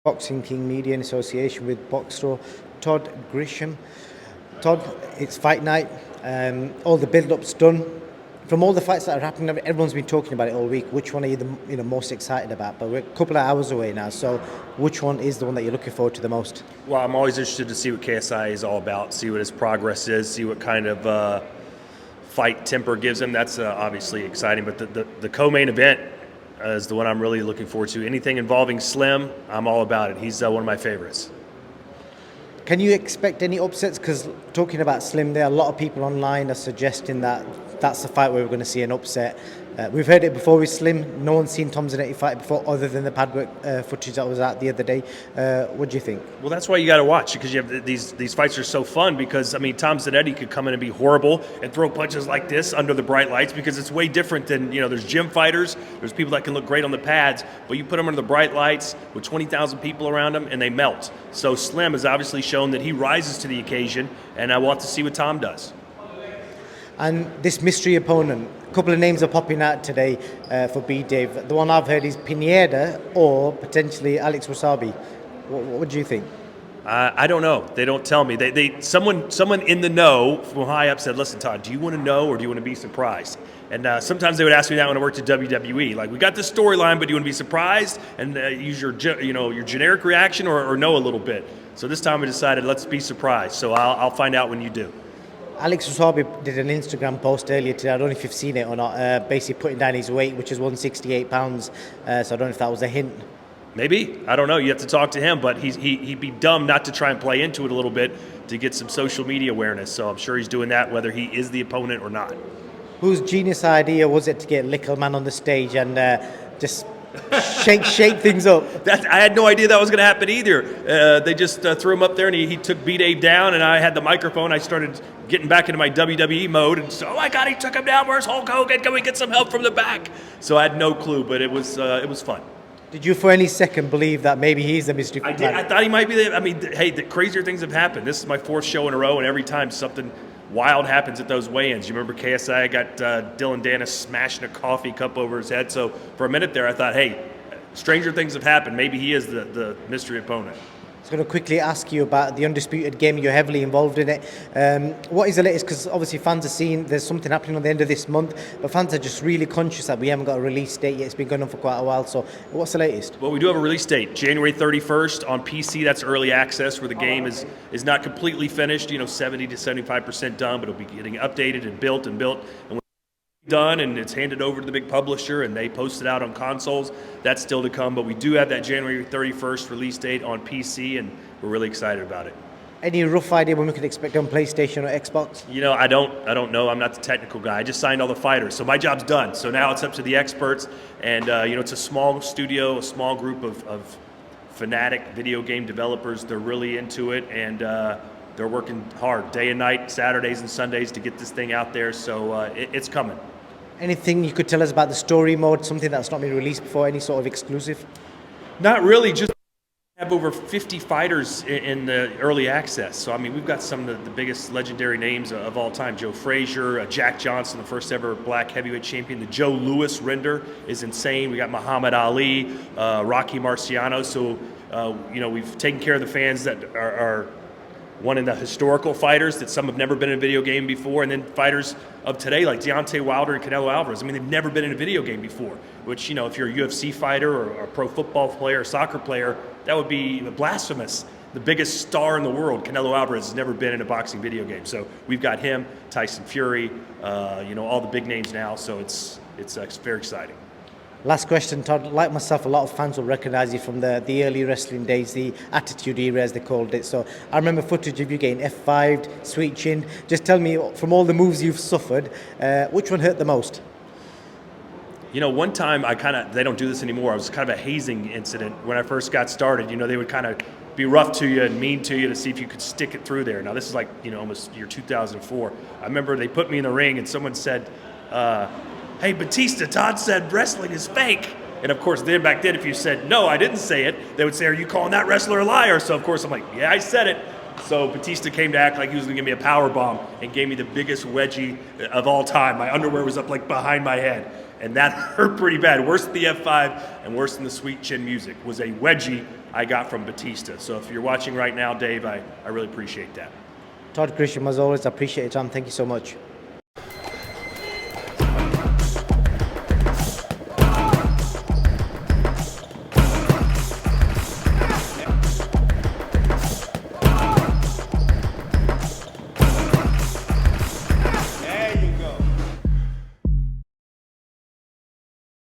Boxing King Media in association with Boxstore, Todd Grisham. Todd, it's fight night. All the build-up's done. From all the fights that are happening, everyone's been talking about it all week. Which one are you the most excited about? But we're a couple of hours away now, so which one is the one that you're looking forward to the most? Well, I'm always interested to see what KSI is all about, see what his progress is, see what kind of fight temper gives him. That's obviously exciting. But the co-main event is the one I'm really looking forward to. Anything involving Slim, I'm all about it. He's one of my favorites. Can you expect any upsets? Because talking about Slim, there are a lot of people online are suggesting that that's the fight where we're going to see an upset. We've heard it before with Slim. No one's seen Tom Zanetti fight before other than the pad work footage that was out the other day. What do you think? Well, that's why you got to watch, because you have these fights are so fun, because, I mean, Tom Zanetti could come in and be horrible and throw punches like this under the bright lights, because it's way different than, there's gym fighters, there's people that can look great on the pads, but you put them under the bright lights with 20,000 people around them and they melt. So Slim has obviously shown that he rises to the occasion, and I will have to see what Tom does. And this mystery opponent, a couple of names are popping out today for B-Dave. The one I've heard is Pineda or potentially Alex Wasabi. What do you think? I don't know. They don't tell me. Someone in the know from high up said, "Listen, Todd, do you want to know or do you want to be surprised?" And sometimes they would ask me that when I worked at WWE. Like, we got this storyline, but do you want to be surprised and use your generic reaction or know a little bit? So this time I decided, let's be surprised. So I'll find out when you do. Alex Wasabi did an Instagram post earlier today. I don't know if you've seen it or not. Basically putting down his weight, which is 168 pounds. So I don't know if that was a hint. Maybe. I don't know. You have to talk to him, but he'd be dumb not to try and play into it a little bit to get some social media awareness. So I'm sure he's doing that whether he is the opponent or not. Whose genius idea was it to get Little Man on the stage and just shake things up? I had no idea that was going to happen either. They just threw him up there, and he took B-Dave down, and I had the microphone. I started getting back into my WWE mode, and so, oh my God, he took him down. Where's Hulk Hogan? Can we get some help from the back? So I had no clue, but it was fun. Did you for any second believe that maybe he's the mystery? I did. I thought he might be the. I mean, hey, the crazier things have happened. This is my fourth show in a row, and every time something wild happens at those weigh-ins. You remember KSI got Dylan Dennis smashing a coffee cup over his head. So for a minute there, I thought, hey, stranger things have happened. Maybe he is the mystery opponent. I was going to quickly ask you about the Undisputed game. You're heavily involved in it. What is the latest? Because obviously fans are seeing there's something happening on the end of this month, but fans are just really conscious that we haven't got a release date yet. It's been going on for quite a while. So what's the latest? Well, we do have a release date, January 31st on PC. That's early access, where the game is not completely finished, 70 to 75% done, but it'll be getting updated and built. And when done and it's handed over to the big publisher and they post it out on consoles, that's still to come. But we do have that January 31st release date on PC, and we're really excited about it. Any rough idea when we can expect it on PlayStation or Xbox? I don't know. I'm not the technical guy. I just signed all the fighters, so my job's done. So now it's up to the experts, and it's a small studio, a small group of fanatic video game developers. They're really into it, and they're working hard day and night, Saturdays and Sundays, to get this thing out there. So it's coming. Anything you could tell us about the story mode, something that's not been released before, any sort of exclusive? Not really, just have over 50 fighters in the early access. So, I mean, we've got some of the biggest legendary names of all time. Joe Frazier, Jack Johnson, the first ever black heavyweight champion. The Joe Louis render is insane. We got Muhammad Ali, Rocky Marciano. So, we've taken care of the fans that are one in the historical fighters that some have never been in a video game before, and then fighters of today like Deontay Wilder and Canelo Alvarez. I mean, they've never been in a video game before, which, if you're a UFC fighter or a pro football player or soccer player, that would be blasphemous. The biggest star in the world, Canelo Alvarez, has never been in a boxing video game. So we've got him, Tyson Fury, all the big names now. So it's very exciting. Last question, Todd. Like myself, a lot of fans will recognise you from the early wrestling days, the Attitude Era, as they called it. So I remember footage of you getting F5'd, sweet chin. Just tell me, from all the moves you've suffered, which one hurt the most? One time they don't do this anymore. It was kind of a hazing incident when I first got started. They would kind of be rough to you and mean to you to see if you could stick it through there. Now this is like, almost year 2004. I remember they put me in the ring and someone said, hey, Batista, Todd said wrestling is fake. And of course, back then, if you said, no, I didn't say it, they would say, are you calling that wrestler a liar? So of course, I'm like, yeah, I said it. So Batista came to act like he was going to give me a power bomb and gave me the biggest wedgie of all time. My underwear was up like behind my head. and that hurt pretty bad. Worse than the F5 and worse than the sweet chin music was a wedgie I got from Batista. So if you're watching right now, Dave, I really appreciate that. Todd Grisham, as always, I appreciate your time. Thank you so much.